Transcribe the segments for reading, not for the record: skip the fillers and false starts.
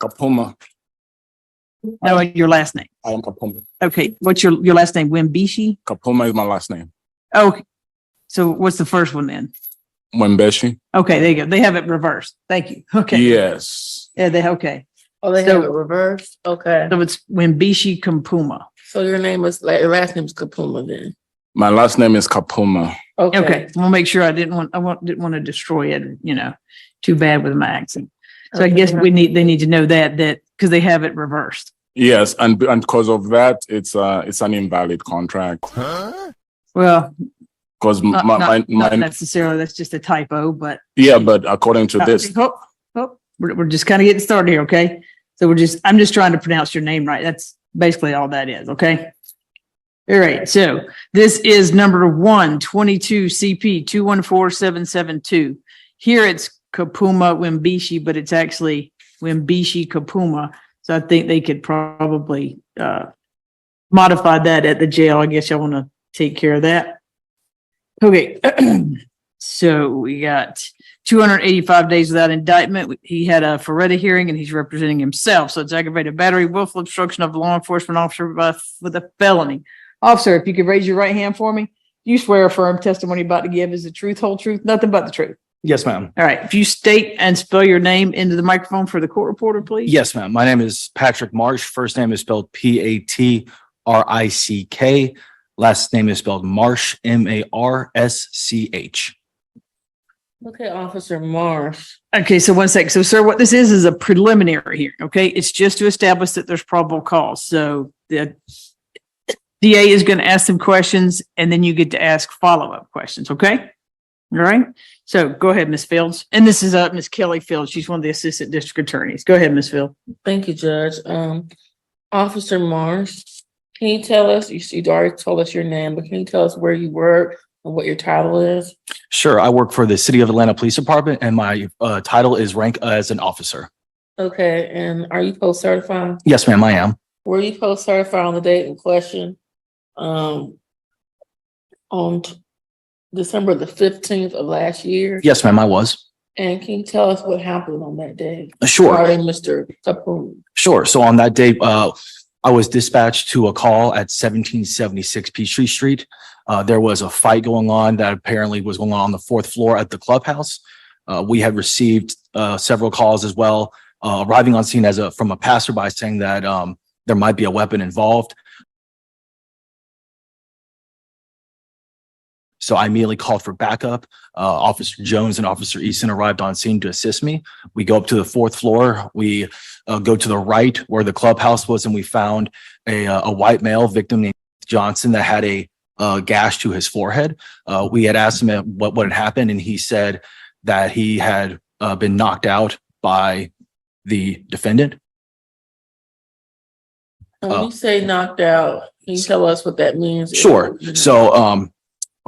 Kapuma. No, your last name. I am Kapuma. Okay, what's your last name? Wimbishi? Kapuma is my last name. Okay, so what's the first one then? Mwembeshi. Okay, there you go. They have it reversed. Thank you. Okay. Yes. Yeah, okay. Oh, they So- have it reversed? Okay. So it's Wimbishi Kapuma. So your name is, like, your last name is Kapuma then? My last name is Kapuma. Okay, we'll make sure didn't want to destroy it, too bad with my accent. So I guess they need to know that because they have it reversed. Yes, and because of that, it's an invalid contract. Well, Because not necessarily, that's just a typo, but. yeah, but according to this, We're just kind of getting started here, okay? So I'm just trying to pronounce your name right. That's basically all that is, okay? All right, so this is number 122 CP 214772. Here it's Kapuma Wimbishi, but it's actually Wimbishi Kapuma. So I think they could probably modify that at the jail. I guess y'all want to take care of that. Okay, so we got 285 days without indictment. He had a Ferretta hearing and he's representing himself. So it's aggravated battery, willful obstruction of a law enforcement officer with a felony. Officer, if you could raise your right hand for me. You swear affirm testimony about to give is the truth, whole truth, nothing but the truth. Yes, ma'am. All right. If you state and spell your name into the microphone for the court reporter, please. Yes, ma'am. My name is Patrick Marsh. First name is spelled Patrick. Last name is spelled Marsh, Marsch. Okay, Officer Marsh. Okay, so 1 second. So, sir, what this is a preliminary hearing. Okay, it's just to establish that there's probable cause. So the DA is going to ask some questions, and then you get to ask follow-up questions. Okay, all right. So go ahead, Ms. Fields, and this is Ms. Kelly Fields. She's one of the assistant district attorneys. Go ahead, Ms. Fields. Thank you, Judge. Officer Marsh, can you tell us, you already told us your name, but can you tell us where you work and what your title is? Sure. I work for the City of Atlanta Police Department and my title is rank as an officer. Okay, and are you post-certified? Yes, ma'am, I am. Were you post-certified on the date in question? On December the 15th of last year? Yes, ma'am, I was. And can you tell us what happened on that day? Sure. Regarding Mr. Kapuma. Sure. So on that day, I was dispatched to a call at 1776 Peachtree Street. There was a fight going on that apparently was going on the fourth floor at the clubhouse. We had received several calls as well, arriving on scene from a passerby saying that there might be a weapon involved. So I immediately called for backup. Officer Jones and Officer Easton arrived on scene to assist me. We go up to the fourth floor. We go to the right where the clubhouse was, and we found a white male victim named Johnson that had a gash to his forehead. We had asked him what had happened, and he said that he had been knocked out by the defendant. And when you say knocked out, can you tell us what that means? Sure. So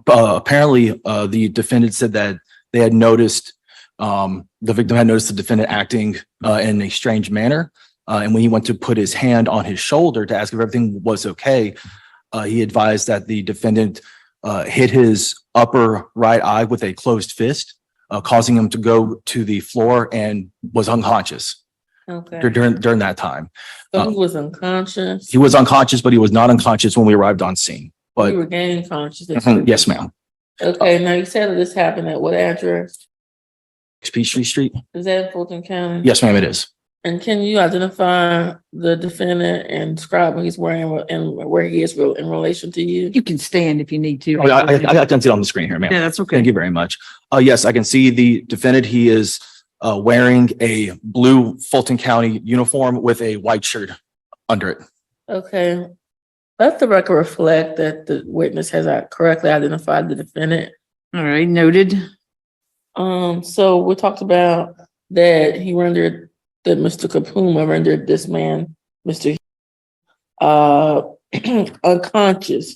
apparently the defendant said that they had noticed, the victim had noticed the defendant acting in a strange manner. And when he went to put his hand on his shoulder to ask if everything was okay, he advised that the defendant hit his upper right eye with a closed fist, causing him to go to the floor and was unconscious. Okay. During that time. So he was unconscious? He was unconscious, but he was not unconscious when we arrived on scene. But You were gaining consciousness? yes, ma'am. Okay, now you said that this happened at what address? Peachtree Street. Is that in Fulton County? Yes, ma'am, it is. And can you identify the defendant and describe what he's wearing and where he is in relation to you? You can stand if you need to. Oh, I can see it on the screen here, ma'am. Yeah, that's okay. Thank you very much. Yes, I can see the defendant. He is wearing a blue Fulton County uniform with a white shirt under it. Okay. Let the record reflect that the witness has correctly identified the defendant. All right, noted. So we talked about that that Mr. Kapuma rendered this man, Mr. unconscious.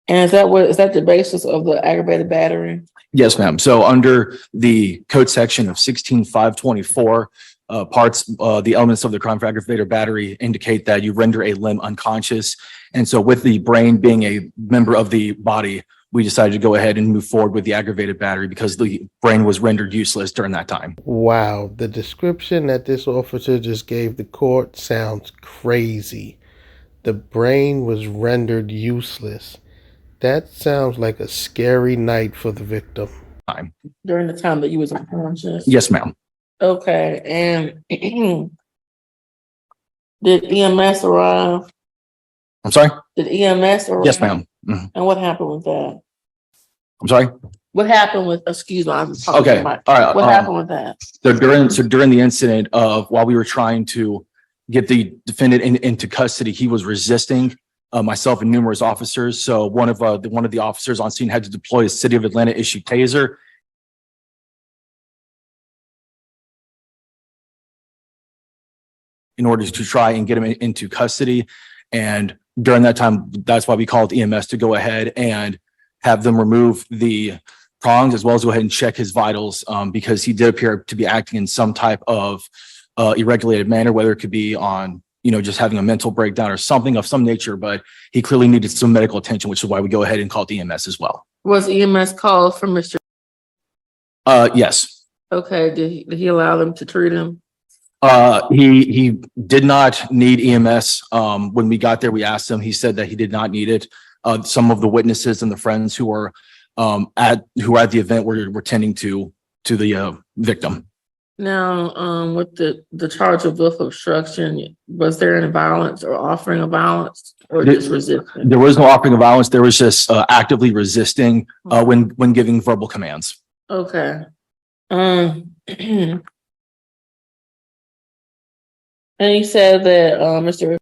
And is that the basis of the aggravated battery? Yes, ma'am. So under the code section of 16524, the elements of the crime for aggravated battery indicate that you render a limb unconscious. And so with the brain being a member of the body, we decided to go ahead and move forward with the aggravated battery because the brain was rendered useless during that time. Wow, the description that this officer just gave the court sounds crazy. The brain was rendered useless. That sounds like a scary night for the victim. During the time that you was unconscious? Yes, ma'am. Okay, and did EMS arrive? I'm sorry? Did EMS arrive? Yes, ma'am. Mhm. And what happened with that? I'm sorry? What happened with, excuse me, I'm talking Okay, about, all right. what happened with that? So during the incident of while we were trying to get the defendant into custody, he was resisting myself and numerous officers. So one of the officers on scene had to deploy a City of Atlanta issued taser. In order to try and get him into custody. And during that time, that's why we called EMS to go ahead and have them remove the prongs as well as go ahead and check his vitals because he did appear to be acting in some type of irregulated manner, whether it could be on, just having a mental breakdown or something of some nature, but he clearly needed some medical attention, which is why we go ahead and called EMS as well. Was EMS called for Mr.? Yes. Okay, did he allow them to treat him? He did not need EMS. When we got there, we asked him, he said that he did not need it. Some of the witnesses and the friends who were at the event were tending to the victim. Now, with the charge of willful obstruction, was there any violence or offering of violence or just resistance? There was no offering of violence. There was just actively resisting when giving verbal commands. Okay. And he said that Mr.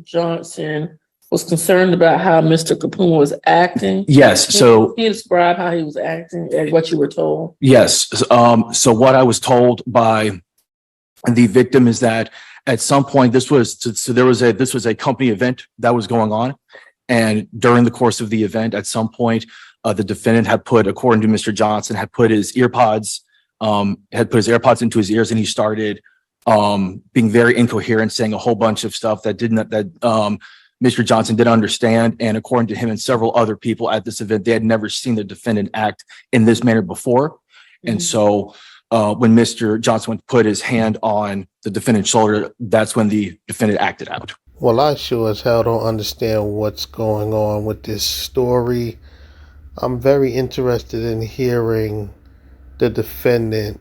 Johnson was concerned about how Mr. Kapuma was acting. Yes. So can you describe how he was acting and what you were told? Yes. So what I was told by the victim is that at some point this was a company event that was going on, and during the course of the event, at some point, the defendant had put, according to Mr. Johnson, had put his AirPods into his ears, and he started being very incoherent, saying a whole bunch of stuff that Mr. Johnson didn't understand. And according to him and several other people at this event, they had never seen the defendant act in this manner before. And so when Mr. Johnson went to put his hand on the defendant's shoulder, that's when the defendant acted out. Well, I sure as hell don't understand what's going on with this story. I'm very interested in hearing the defendant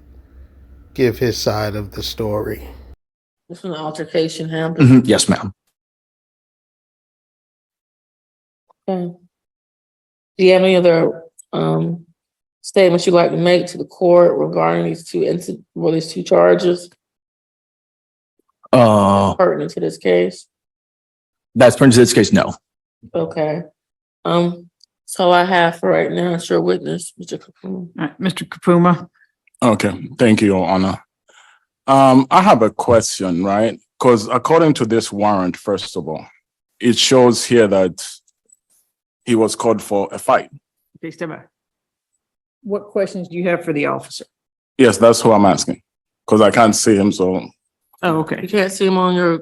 give his side of the story. This was an altercation happened. Yes, ma'am. Okay. Do you have any other statements you'd like to make to the court regarding these two charges pertinent to this case? That's pertinent to this case, no. Okay. That's all I have for right now. It's your witness, Mr. Kapuma. All right, Mr. Kapuma. Okay, thank you, Your Honor. I have a question, right? Because according to this warrant, first of all, it shows here that he was called for a fight. Okay, step back. What questions do you have for the officer? Yes, that's who I'm asking, because I can't see him, so. Oh, okay. You can't see him on your.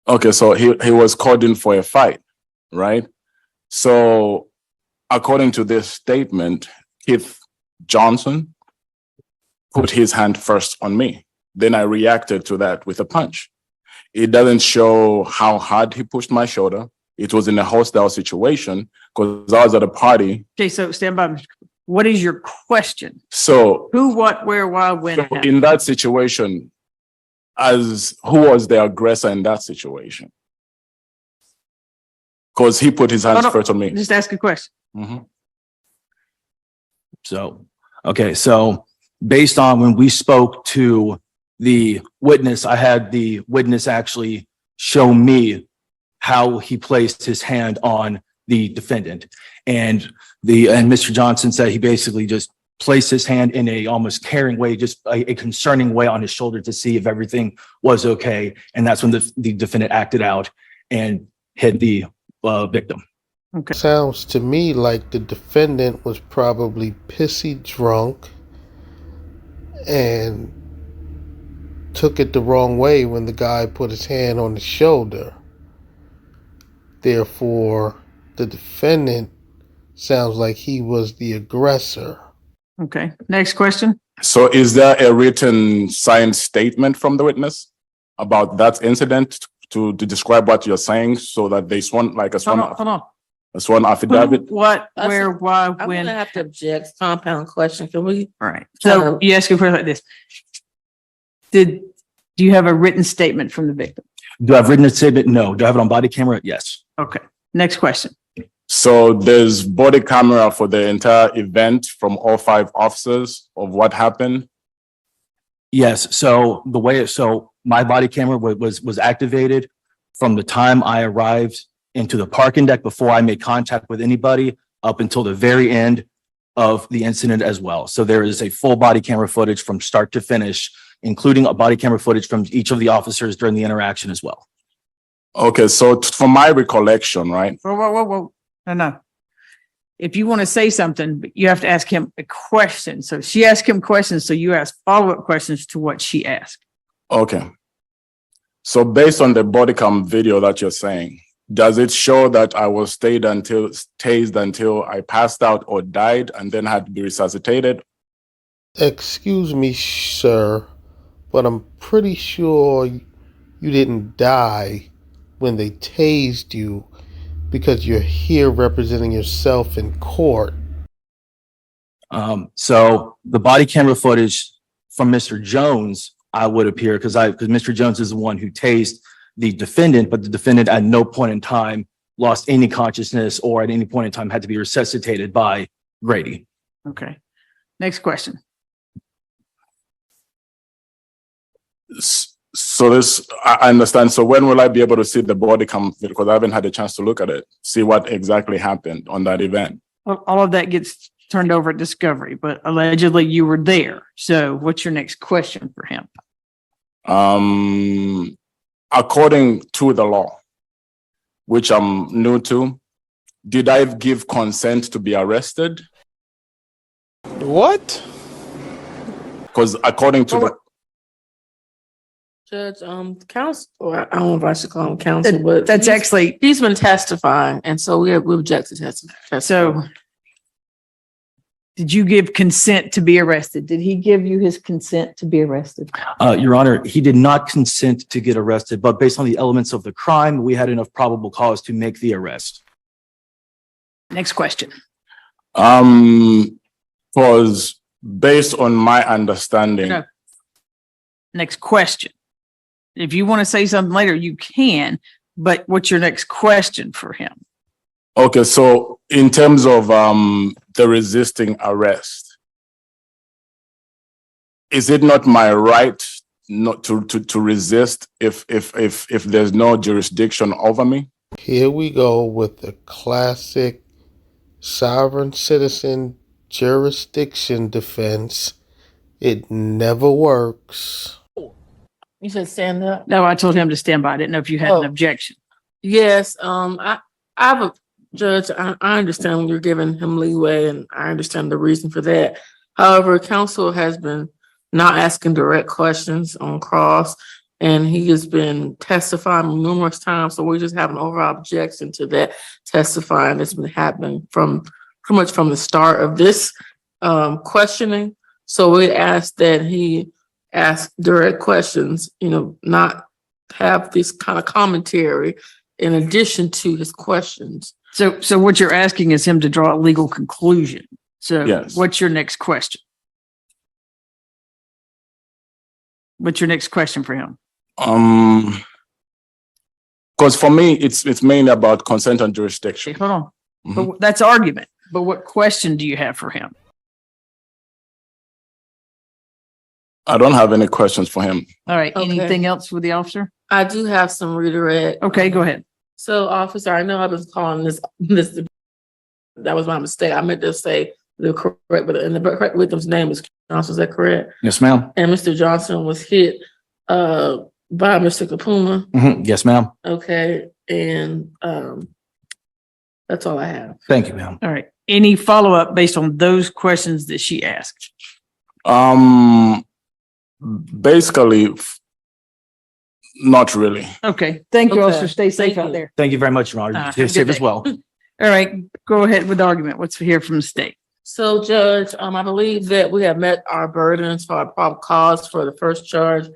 Okay, so he was called in for a fight, right? So according to this statement, Keith Johnson put his hand first on me. Then I reacted to that with a punch. It doesn't show how hard he pushed my shoulder. It was in a hostile situation because I was at a party. Okay, so stand by, Mr. Kapuma. What is your question? So Who, what, where, why, when? so in that situation, who was the aggressor in that situation? Because he put his hands first on me. Just ask a question. Mhm. So, okay. So based on when we spoke to the witness, I had the witness actually show me how he placed his hand on the defendant. And Mr. Johnson said he basically just placed his hand in a almost caring way, just a concerning way on his shoulder to see if everything was okay. And that's when the defendant acted out and hit the victim. Okay. Sounds to me like the defendant was probably pissy drunk and took it the wrong way when the guy put his hand on the shoulder. Therefore, the defendant sounds like he was the aggressor. Okay, next question. So is there a written signed statement from the witness about that incident to describe what you're saying so that they sworn, like a Hold on, hold sworn, on. a sworn affidavit? What, That's where, why, I'm when? gonna have to object. Compound question. Can we? All right. So you ask a question like this. Do you have a written statement from the victim? Do I have written a statement? No. Do I have it on body camera? Yes. Okay. Next question. So there's body camera for the entire event from all 5 officers of what happened. Yes. So the way, so my body camera was activated from the time I arrived into the parking deck before I made contact with anybody up until the very end of the incident as well. So there is a full body camera footage from start to finish, including a body camera footage from each of the officers during the interaction as well. Okay, so from my recollection, right? Whoa. No. If you want to say something, you have to ask him a question. So she asked him questions, so you ask follow-up questions to what she asked. Okay. So based on the body cam video that you're saying, does it show that I was tased until I passed out or died and then had to be resuscitated? Excuse me, sir, but I'm pretty sure you didn't die when they tased you because you're here representing yourself in court. So the body camera footage from Mr. Jones, I would appear because Mr. Jones is the one who tased the defendant, but the defendant at no point in time lost any consciousness or at any point in time had to be resuscitated by Grady. Okay. Next question. So I understand. So when will I be able to see the body cam? Because I haven't had a chance to look at it, see what exactly happened on that event. All of that gets turned over at discovery, but allegedly you were there. So what's your next question for him? According to the law, which I'm new to, did I give consent to be arrested? What? Because according to the Judge, counsel, or I don't know if I should call him counsel, but That's actually, he's been testifying, and so we object to testifying. so did you give consent to be arrested? Did he give you his consent to be arrested? Your Honor, he did not consent to get arrested, but based on the elements of the crime, we had enough probable cause to make the arrest. Next question. was based on my understanding. No. Next question. If you want to say something later, you can, but what's your next question for him? Okay, so in terms of the resisting arrest, is it not my right not to resist if there's no jurisdiction over me? Here we go with the classic sovereign citizen jurisdiction defense. It never works. You said stand up? No, I told him to stand by. I didn't know if you had an Oh. objection. Yes, I have a judge, I understand you're giving him leeway and I understand the reason for that. However, counsel has been not asking direct questions on cross and he has been testifying numerous times. So we just have an overall objection to that testifying that's been happening from pretty much from the start of this questioning. So we ask that he ask direct questions, not have this kind of commentary in addition to his questions. So what you're asking is him to draw a legal conclusion. So Yes. what's your next question? What's your next question for him? Because for me, it's mainly about consent and jurisdiction. Okay, hold on. Mhm. But that's argument. But what question do you have for him? I don't have any questions for him. All right. Okay. Anything else with the officer? I do have some redirect. Okay, go ahead. So, officer, I know I was calling this, that was my mistake. I meant to say the correct, and the correct victim's name is Johnson, is that correct? Yes, ma'am. And Mr. Johnson was hit by Mr. Kapuma. Yes, ma'am. Okay, and that's all I have. Thank you, ma'am. All right. Any follow-up based on those questions that she asked? Basically, not really. Okay. Thank you, Okay. officer. Stay safe Thank out you. there. Thank you very much, Your Honor. Have Stay a safe good as day. well. All right, go ahead with the argument. What's here from the state? So Judge, I believe that we have met our burdens for our probable cause for the first charge,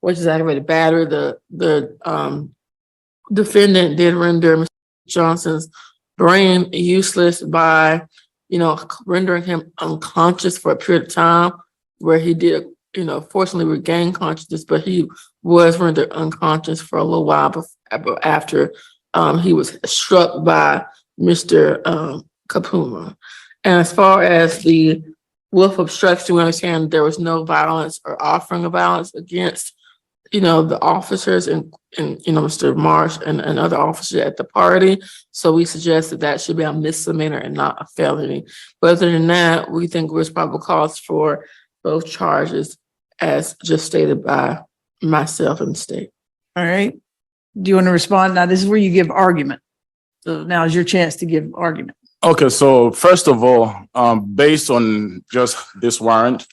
which is aggravated battery. The defendant did render Mr. Johnson's brain useless by, rendering him unconscious for a period of time where he did, fortunately regain consciousness, but he was rendered unconscious for a little while after he was struck by Mr. Kapuma. And as far as the willful obstruction, we understand there was no violence or offering of violence against, the officers and Mr. Marsh and other officers at the party. So we suggest that should be a misdemeanor and not a felony. But other than that, we think there's probable cause for both charges as just stated by myself and the state. All right. Do you want to respond? Now, this is where you give argument. So now is your chance to give argument. Okay, so first of all, based on just this warrant,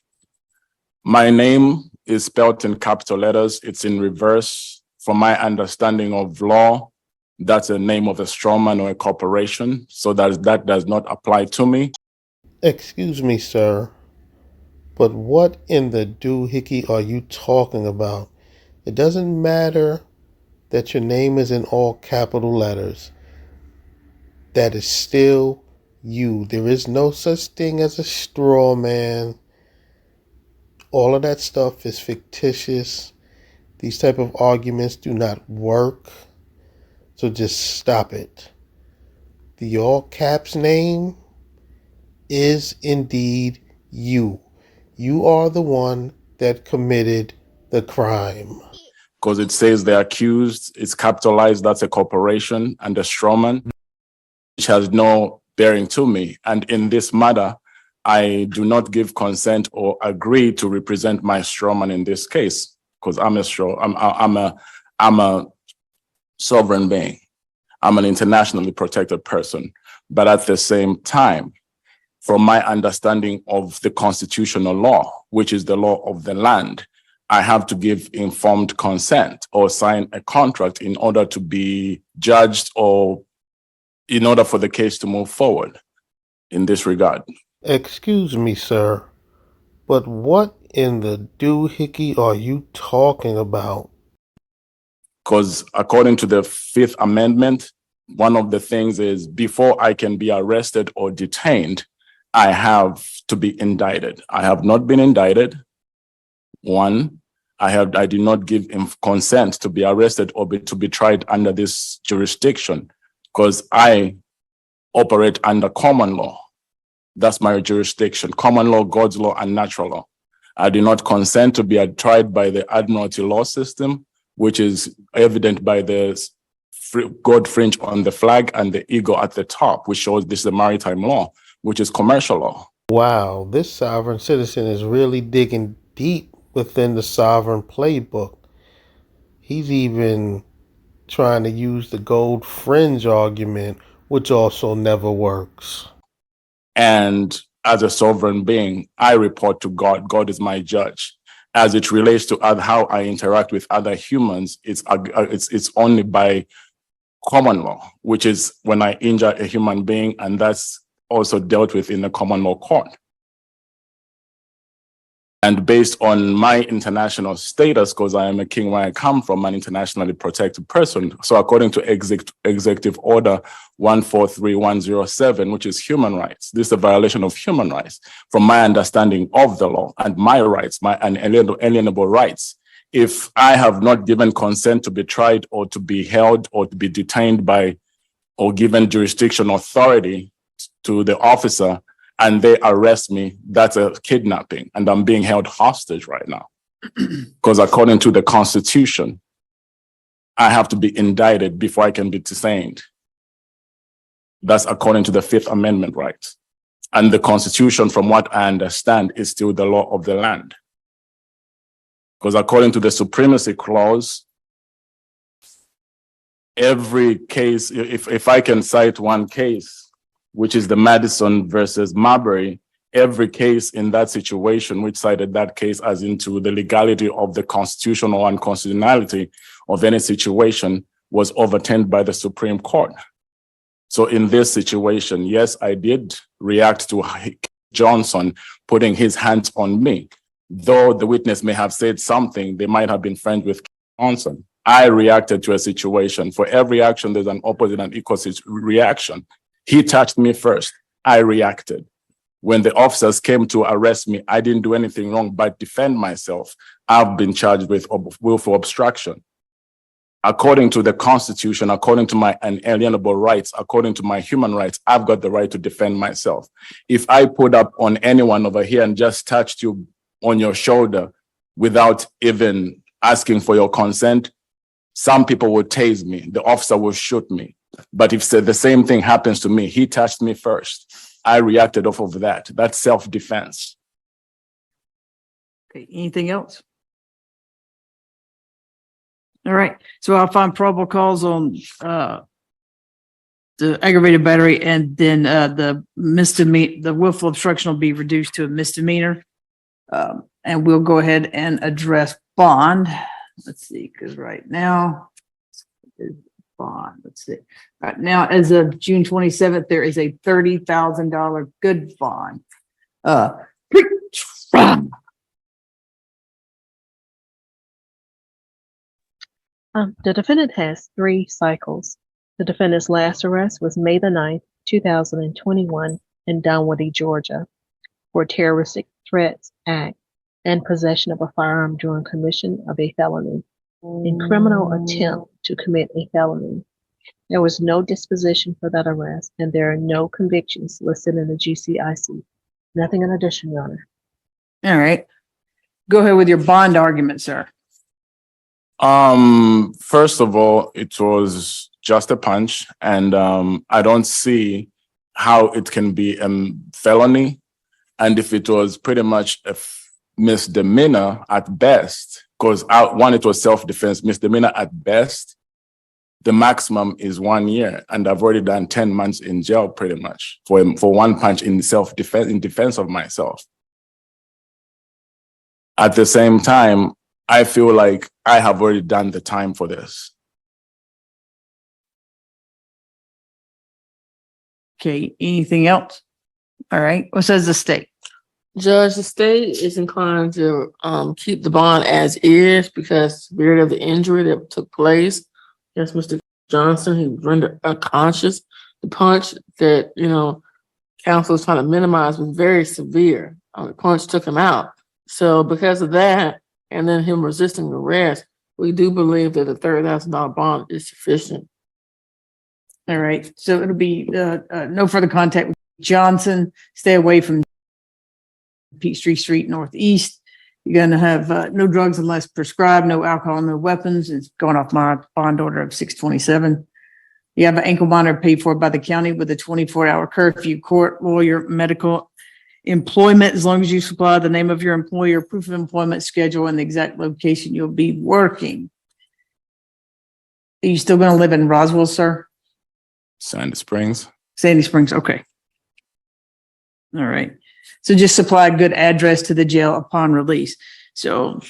my name is spelled in capital letters. It's in reverse. From my understanding of law, that's a name of a strawman or a corporation. So that does not apply to me. Excuse me, sir, but what in the doohickey are you talking about? It doesn't matter that your name is in all capital letters. That is still you. There is no such thing as a straw man. All of that stuff is fictitious. These type of arguments do not work. So just stop it. The all caps name is indeed you. You are the one that committed the crime. Because it says the accused is capitalized, that's a corporation, and the strawman, which has no bearing to me. And in this matter, I do not give consent or agree to represent my strawman in this case, because I'm a sovereign being. I'm an internationally protected person. But at the same time, from my understanding of the constitutional law, which is the law of the land, I have to give informed consent or sign a contract in order to be judged or in order for the case to move forward in this regard. Excuse me, sir, but what in the doohickey are you talking about? Because according to the Fifth Amendment, one of the things is before I can be arrested or detained, I have to be indicted. I have not been indicted. One, I did not give consent to be arrested or to be tried under this jurisdiction because I operate under common law. That's my jurisdiction, common law, God's law, and natural law. I do not consent to be tried by the Admiralty law system, which is evident by the God fringe on the flag and the eagle at the top, which shows this is the maritime law, which is commercial law. Wow, this sovereign citizen is really digging deep within the sovereign playbook. He's even trying to use the gold fringe argument, which also never works. And as a sovereign being, I report to God. God is my judge. As it relates to how I interact with other humans, it's only by common law, which is when I injure a human being, and that's also dealt with in the common law court. And based on my international status, because I am a king where I come from, an internationally protected person. So according to Executive Order 143107, which is human rights, this is a violation of human rights. From my understanding of the law and my rights, my unalienable rights, if I have not given consent to be tried or to be held or to be detained by or given jurisdiction authority to the officer, and they arrest me, that's a kidnapping, and I'm being held hostage right now. Because according to the Constitution, I have to be indicted before I can be detained. That's according to the Fifth Amendment rights. And the Constitution, from what I understand, is still the law of the land. Because according to the Supremacy Clause, every case, if I can cite one case, which is the Madison versus Marbury, every case in that situation, which cited that case as into the legality of the constitutional unconstitutionality of any situation, was overturned by the Supreme Court. So in this situation, yes, I did react to Johnson putting his hands on me. Though the witness may have said something, they might have been friends with Johnson. I reacted to a situation. For every action, there's an opposite and equal reaction. He touched me first. I reacted. When the officers came to arrest me, I didn't do anything wrong but defend myself. I've been charged with willful obstruction. According to the Constitution, according to my unalienable rights, according to my human rights, I've got the right to defend myself. If I put up on anyone over here and just touched you on your shoulder without even asking for your consent, some people will tase me. The officer will shoot me. But if the same thing happens to me, he touched me first. I reacted off of that. That's self-defense. Okay, anything else? All right, so I'll find probable cause on the aggravated battery, and then the misdemeanor, the willful obstruction will be reduced to a misdemeanor. And we'll go ahead and address bond. Let's see, because right now, bond, let's see. Right now, as of June 27th, there is a $30,000 good bond. The defendant has 3 cycles. The defendant's last arrest was May the 9th, 2021 in Dunwoody, Georgia, for terroristic threats act and possession of a firearm during commission of a felony and criminal attempt to commit a felony. There was no disposition for that arrest, and there are no convictions listed in the GCIC. Nothing in addition, Your Honor. All right. Go ahead with your bond argument, sir. First of all, it was just a punch, and I don't see how it can be a felony. And if it was pretty much a misdemeanor at best, because one, it was self-defense, misdemeanor at best, the maximum is 1 year, and I've already done 10 months in jail pretty much for one punch in self-defense, in defense of myself. At the same time, I feel like I have already done the time for this. Okay, anything else? All right, what says the state? Judge, the state is inclined to keep the bond as is because the severity of the injury that took place. Yes, Mr. Johnson, he was rendered unconscious. The punch that, counsel was trying to minimize was very severe. The punch took him out. So because of that, and then him resisting arrest, we do believe that a $30,000 bond is sufficient. All right, so it'll be no further contact with Johnson. Stay away from Peachtree Street Northeast. You're going to have no drugs unless prescribed, no alcohol, no weapons. It's going off my bond order of 627. You have an ankle monitor paid for by the county with a 24-hour curfew, court, lawyer, medical, employment, as long as you supply the name of your employer, proof of employment schedule, and the exact location you'll be working. Are you still going to live in Roswell, sir? Sandy Springs. Sandy Springs, okay. All right. So just supply a good address to the jail upon release. So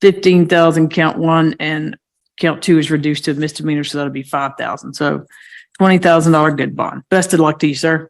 15,000 count 1 and count 2 is reduced to a misdemeanor, so that'll be 5,000. So $20,000 good bond. Best of luck to you, sir.